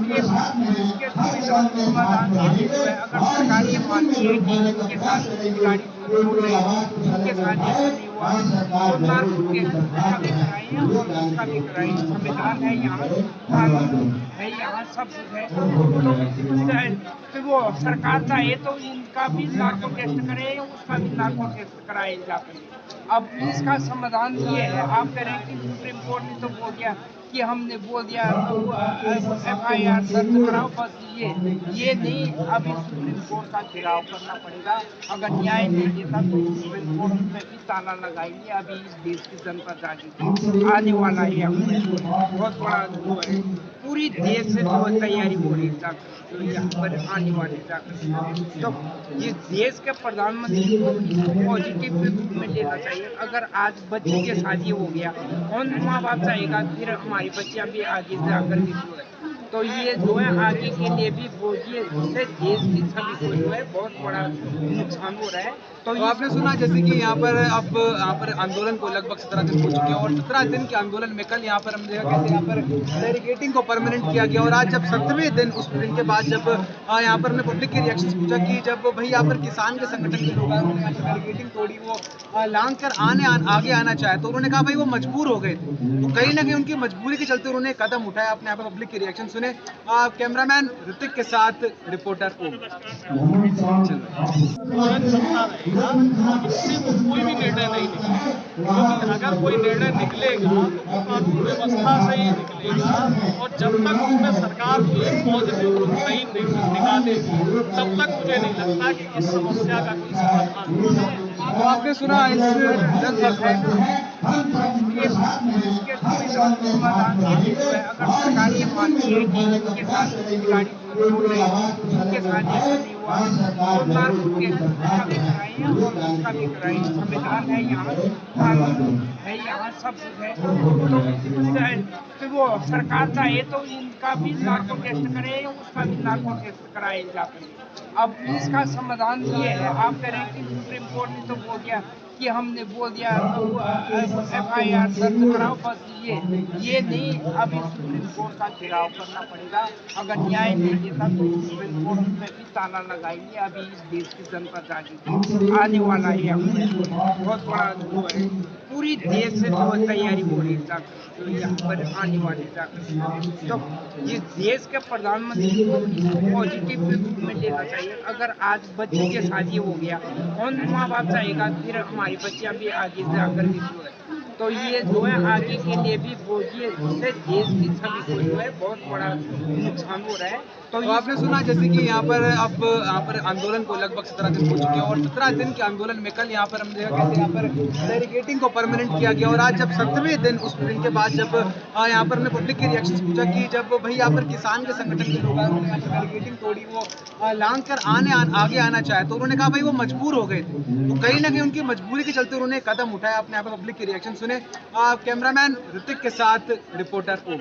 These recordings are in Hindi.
इसके समाधान के लिए जो है, अगर सरकार ये मानती है कि इनके साथ खिलाड़ी झूठ बोल रहे हैं, इनके साथ ऐसा नहीं हुआ, तो नार्को टेस्ट का भी कराएं और उसका भी कराएं। संविधान है यहाँ, कानून है यहाँ, सब कुछ है। तो फिर वो सरकार चाहे तो इनका भी नार्को टेस्ट करे, उसका भी नार्को टेस्ट कराए जाते हैं। अब इसका समाधान ये है, आप कह रहे हैं कि सुप्रीम कोर्ट ने तो बोल दिया कि हमने बोल दिया FIR दर्ज कराओ, बस ये नहीं, अभी सुप्रीम कोर्ट का घेराव करना पड़ेगा। अगर न्याय नहीं देता तो सुप्रीम कोर्ट में भी ताला लगाएंगे। अभी इस देश की जनता जागेगी, आने वाला है यहाँ बहुत बड़ा जो है, पूरी देश से जो तैयारी हो रही है जो यहाँ पर आने वाले जाकर, तो इस देश के प्रधानमंत्री को इसको पॉजिटिव रूप में लेना चाहिए। अगर आज बच्ची के शादी हो गया, कौन माँ बाप चाहेगा फिर हमारी बच्चियां भी आगे जाकर के जो है, तो ये जो है आगे के लिए भी बोझिए, इससे देश की छवि को जो है बहुत बड़ा नुकसान हो रहा है। तो तो आपने सुना जैसे कि यहाँ पर अब यहाँ पर आंदोलन को लगभग 17 दिन हो चुके हैं और 17 दिन के आंदोलन में कल यहाँ पर हमने देखा कैसे यहाँ पर बैरिकेडिंग को परमानेंट किया गया और आज जब 17वें दिन उस दिन के बाद जब यहाँ पर हमने पब्लिक के रिएक्शंस पूछा कि जब भाई यहाँ पर किसान के संगठन के लोग आए, उन्होंने यहाँ पर बैरिकेडिंग तोड़ी, वो लांग कर आगे आना चाहे तो उन्होंने कहा भाई वो मजबूर हो गए थे, तो कहीं ना कहीं उनकी मजबूरी के चलते उन्होंने कदम उठाया। आपने यहाँ पर पब्लिक के रिएक्शन सुने। कैमरामैन ऋतिक के साथ रिपोर्टर ओम। आंदोलन चलता रहेगा, इससे वो कोई भी निर्णय नहीं निकलेगा, क्योंकि अगर कोई निर्णय निकलेगा तो वो कानून व्यवस्था से ही निकलेगा, और जब तक उसमें सरकार कोई पॉजिटिव रुख नहीं निकालेगी तब तक मुझे नहीं लगता कि इस समस्या का कोई समाधान होगा। तो आपने सुना इस इसके समाधान के लिए जो है, अगर सरकार ये मानती है कि इनके साथ खिलाड़ी झूठ बोल रहे हैं, इनके साथ ऐसा नहीं हुआ, तो नार्को टेस्ट का भी कराएं और उसका भी कराएं। संविधान है यहाँ, कानून है यहाँ, सब कुछ है। तो फिर वो सरकार चाहे तो इनका भी नार्को टेस्ट करे, उसका भी नार्को टेस्ट कराए जाते हैं। अब इसका समाधान ये है, आप कह रहे हैं कि सुप्रीम कोर्ट ने तो बोल दिया कि हमने बोल दिया FIR दर्ज कराओ, बस ये नहीं, अभी सुप्रीम कोर्ट का घेराव करना पड़ेगा। अगर न्याय नहीं देता तो सुप्रीम कोर्ट में भी ताला लगाएंगे। अभी इस देश की जनता जागेगी, आने वाला है यहाँ बहुत बड़ा जो है, पूरी देश से जो तैयारी हो रही है जो यहाँ पर आने वाले जाकर, तो इस देश के प्रधानमंत्री को इसको पॉजिटिव रूप में लेना चाहिए। अगर आज बच्ची के शादी हो गया, कौन माँ बाप चाहेगा फिर हमारी बच्चियां भी आगे जाकर के जो है, तो ये जो है आगे के लिए भी बोझिए, इससे देश की छवि को जो है बहुत बड़ा नुकसान हो रहा है। तो आपने सुना जैसे कि यहाँ पर अब यहाँ पर आंदोलन को लगभग 17 दिन हो चुके हैं और 17 दिन के आंदोलन में कल यहाँ पर हमने देखा कैसे यहाँ पर बैरिकेडिंग को परमानेंट किया गया और आज जब 17वें दिन उस दिन के बाद जब यहाँ पर हमने पब्लिक के रिएक्शंस पूछा कि जब भाई यहाँ पर किसान के संगठन के लोग आए, उन्होंने यहाँ पर बैरिकेडिंग तोड़ी, वो लांग कर आगे आना चाहे तो उन्होंने कहा भाई वो मजबूर हो गए थे, तो कहीं ना कहीं उनकी मजबूरी के चलते उन्होंने कदम उठाया। आपने यहाँ पर पब्लिक के रिएक्शन सुने। कैमरामैन ऋतिक के साथ रिपोर्टर ओम।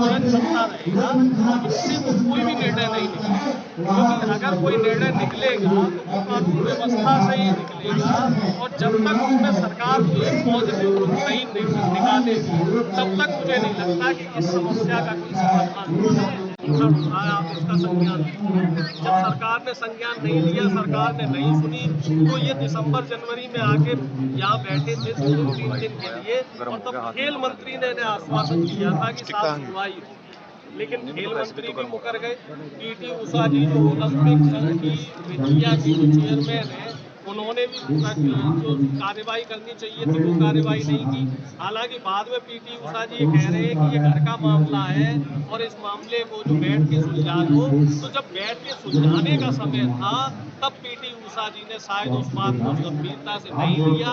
चलता रहेगा, इससे वो कोई भी निर्णय नहीं निकलेगा। क्योंकि अगर कोई निर्णय निकलेगा तो वो कानून व्यवस्था से ही निकलेगा, और जब तक उसमें सरकार कोई पॉजिटिव रुख नहीं निकालेगी तब तक मुझे नहीं लगता कि इस समस्या का कोई समाधान होगा। आप इसका संज्ञान लीजिए। जब सरकार ने संज्ञान नहीं लिया, सरकार ने नहीं सुनी, तो ये दिसंबर जनवरी में आके यहाँ बैठे थे 2-3 दिन के लिए, और तब खेल मंत्री ने आश्वासन दिया था कि साफ सुनवाई होगी। लेकिन खेल मंत्री भी मुकर गए। पीटी उषा जी जो ओलंपिक संघ की विधिया की जो चेयरमैन है, उन्होंने भी जो कार्रवाई करनी चाहिए थी वो कार्रवाई नहीं की। हालांकि बाद में पीटी उषा जी ये कह रहे हैं कि ये घर का मामला है और इस मामले को जो बैठ के सुलझा लो। तो जब बैठ के सुलझाने का समय था तब पीटी उषा जी ने शायद उस बात को गंभीरता से नहीं लिया।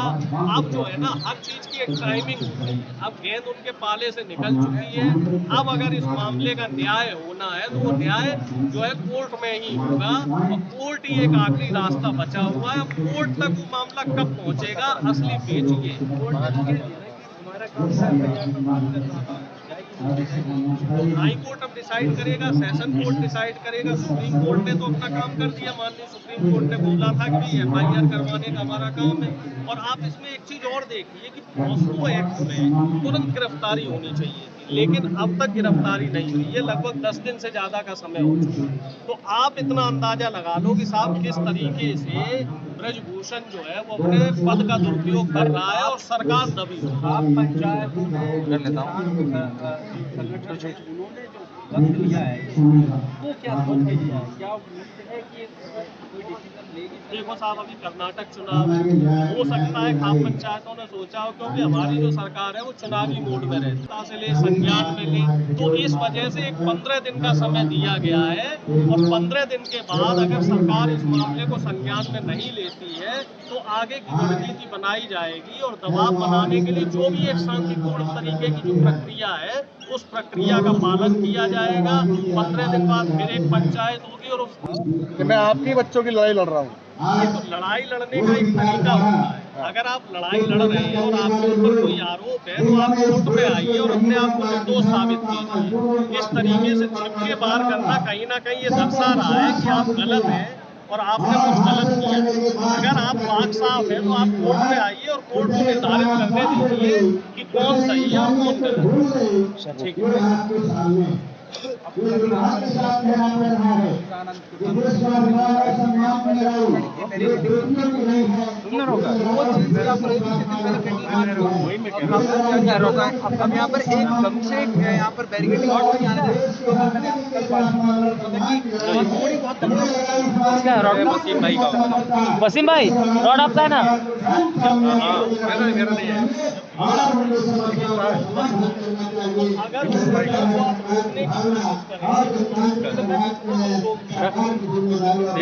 अब जो है ना, हर चीज की एक टाइमिंग होती है। अब गेंद उनके पाले से निकल चुकी है। अब अगर इस मामले का न्याय होना है तो वो न्याय जो है कोर्ट में ही होगा, और कोर्ट ही एक आखिरी रास्ता बचा हुआ है। कोर्ट तक वो मामला कब पहुंचेगा, असली पेच ये हाई कोर्ट अब डिसाइड करेगा, सेशन कोर्ट डिसाइड करेगा। सुप्रीम कोर्ट ने तो अपना काम कर दिया। माननीय सुप्रीम कोर्ट ने बोला था कि FIR करवाने का हमारा काम है। और आप इसमें एक चीज और देखिए कि पॉस्को एक्ट में तुरंत गिरफ्तारी होनी चाहिए थी, लेकिन अब तक गिरफ्तारी नहीं हुई है। लगभग 10 दिन से ज्यादा का समय हो चुका है। तो आप इतना अंदाजा लगा लो कि साहब किस तरीके से ब्रजभूषण जो है वो अपने पद का दुरुपयोग कर रहा है और सरकार दबी हो। आप पंचायतों में संगठन से उन्होंने जो वक्त लिया है वो क्या सोच के लिया है? क्या उम्मीद है कि कोई डिसीजन लेगी? देखो साहब, अभी कर्नाटक चुनाव हो सकता है खाप पंचायतों ने सोचा हो, क्योंकि हमारी जो सरकार है वो चुनावी मोड में रहती से ले संज्ञान में ले, तो इस वजह से एक 15 दिन का समय दिया गया है। और 15 दिन के बाद अगर सरकार इस मामले को संज्ञान में नहीं लेती है तो आगे की रणनीति बनाई जाएगी, और दबाव बनाने के लिए जो भी एक शांतिपूर्ण तरीके की जो प्रक्रिया है उस प्रक्रिया का पालन किया जाएगा। 15 दिन बाद फिर एक पंचायत होगी और कि मैं आपके बच्चों की लड़ाई लड़ रहा हूँ। ये तो लड़ाई लड़ने का एक तरीका होता है। अगर आप लड़ाई लड़ रहे हैं और आपके ऊपर कोई आरोप है तो आप कोर्ट में आइए और अपने आप को निर्दोष साबित कीजिए। इस तरीके से छिपके बाहर करना कहीं ना कहीं ये दर्शा रहा है कि आप गलत हैं और आपने कुछ गलत किया। अगर आप पाक साफ है तो आप कोर्ट में आइए और कोर्ट को निर्धारित करने दीजिए कि कौन सही है और कौन गलत। ठीक है। अब यहाँ पर एक कम से यहाँ पर बैरिकेडिंग वसीम भाई रॉड आपका है ना?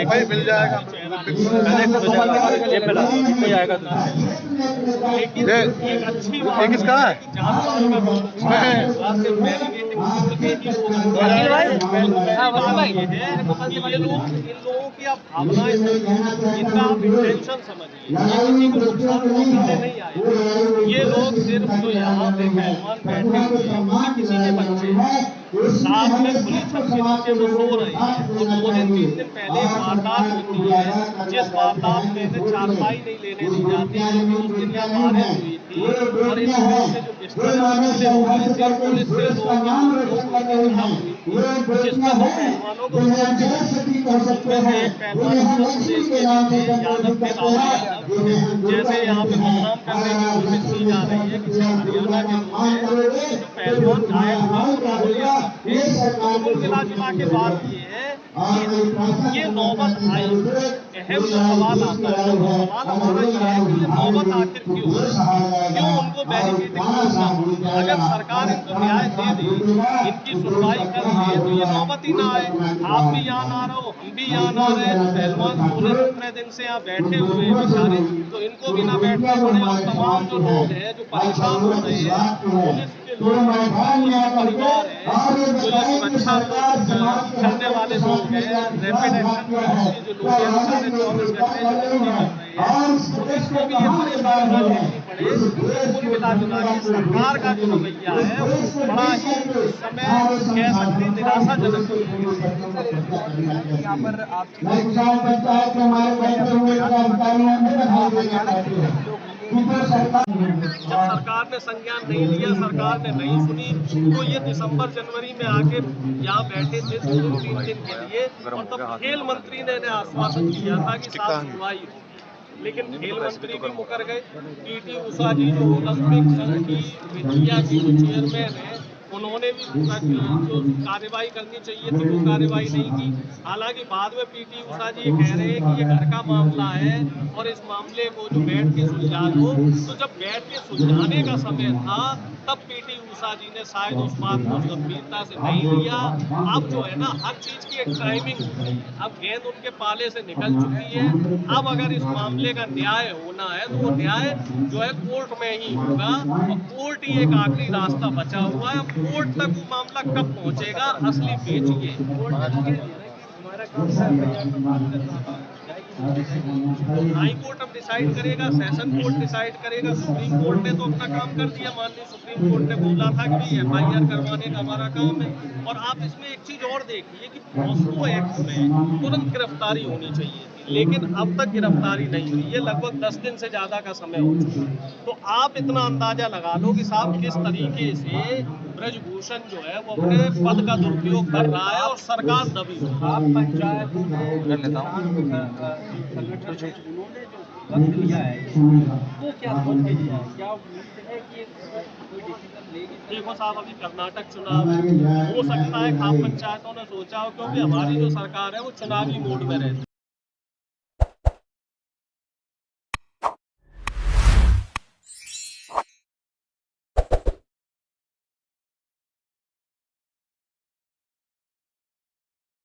भाई मिल जाएगा, कोई आएगा तो एक अच्छी बात ये किसका है? ये लोग इन लोगों की आप भावनाएं इनका आप इंटेंशन समझिए। ये किसी को नुकसान पहुंचाने नहीं आए। ये लोग सिर्फ जो यहाँ पे पहलवान बैठे हुए हैं किसी के बच्चे रात में खुली छत के नीचे वो सो रहे हैं। और 2 दिन 3 दिन पहले एक वारदात होती है, जिस वारदात में चारपाई नहीं लेने दी जाती, क्योंकि उस दिन यहाँ बारिश हुई थी और इन लोगों से जो बिस्तर पुलिस से लोगों की जिसमें दो पहलवानों को उसमें से एक पहलवान यादव के नाम जैसे यहाँ पे बदनाम करने की कोशिश की जा रही है कि हरियाणा के लोग हैं जो पहलवान घायल हुआ। कुल मिला जुला के बात ये है कि ये नौबत आई। अहम जो सवाल आता है, सवाल हमारा ये है कि ये नौबत आखिर क्यों उनको बैरिकेडिंग करना? अगर सरकार इनको न्याय दे दे, इनकी सुनवाई कर दे तो ये नौबत ही ना आए। आप भी यहाँ ना रहो, हम भी यहाँ ना रहे, तो पहलवान पूरे 15 दिन से यहाँ बैठे हुए हैं बेचारे, तो इनको भी ना बैठना पड़े। और तमाम जो लोग हैं जो परेशान हो रहे हैं, पुलिस के लोग परिवार है, पुलिस सुरक्षा करने वाले लोग हैं, रैपिड एक्शन जो लोग हैं 24 घंटे जो ड्यूटी कर रहे हैं, पुलिस को भी ये परेशानी करे, कुल मिला जुला के सरकार का जो रवैया है वो बड़ा ही इस समय कह सकते निराशाजनक है। यहाँ पर आप जब सरकार ने संज्ञान नहीं लिया, सरकार ने नहीं सुनी, तो ये दिसंबर जनवरी में आके यहाँ बैठे थे 2-3 दिन के लिए, और तब खेल मंत्री ने इन्हें आश्वासन दिया था कि साफ सुनवाई होगी, लेकिन खेल मंत्री भी मुकर गए। पीटी उषा जी जो ओलंपिक संघ की विद्या की जो चेयरमैन है, उन्होंने भी जो कार्रवाई करनी चाहिए थी वो कार्रवाई नहीं की। हालांकि बाद में पीटी उषा जी कह रहे हैं कि ये घर का मामला है और इस मामले को जो बैठ के सुलझा लो, तो जब बैठ के सुलझाने का समय था तब पीटी उषा जी ने शायद उस बात को गंभीरता से नहीं लिया। अब जो है ना, हर चीज की एक टाइमिंग होती है। अब गेंद उनके पाले से निकल चुकी है। अब अगर इस मामले का न्याय होना है तो वो न्याय जो है कोर्ट में ही होगा, और कोर्ट ही एक आखिरी रास्ता बचा हुआ है। कोर्ट तक वो मामला कब पहुंचेगा, असली पेचिए हाई कोर्ट अब डिसाइड करेगा, सेशन कोर्ट डिसाइड करेगा। सुप्रीम कोर्ट ने तो अपना काम कर दिया। माननीय सुप्रीम कोर्ट ने बोला था कि FIR करवाने का हमारा काम है। और आप इसमें एक चीज और देखिए कि पॉस्को एक्ट में तुरंत गिरफ्तारी होनी चाहिए थी, लेकिन अब तक गिरफ्तारी नहीं हुई है। लगभग 10 दिन से ज्यादा का समय हो चुका है। तो आप इतना अंदाजा लगा लो कि साहब किस तरीके से ब्रजभूषण जो है वो अपने पद का दुरुपयोग कर रहा है और सरकार दबी हुई है। आप पंचायत कर लेता हूँ उन्होंने जो वक्त लिया है वो क्या सोच के लिया है, क्या उम्मीद है कि कोई डिसीजन लेगी? देखो साहब, अभी कर्नाटक चुनाव है, हो सकता है खाप पंचायतों ने सोचा हो, क्योंकि हमारी जो सरकार है वो चुनावी मोड में रहती है।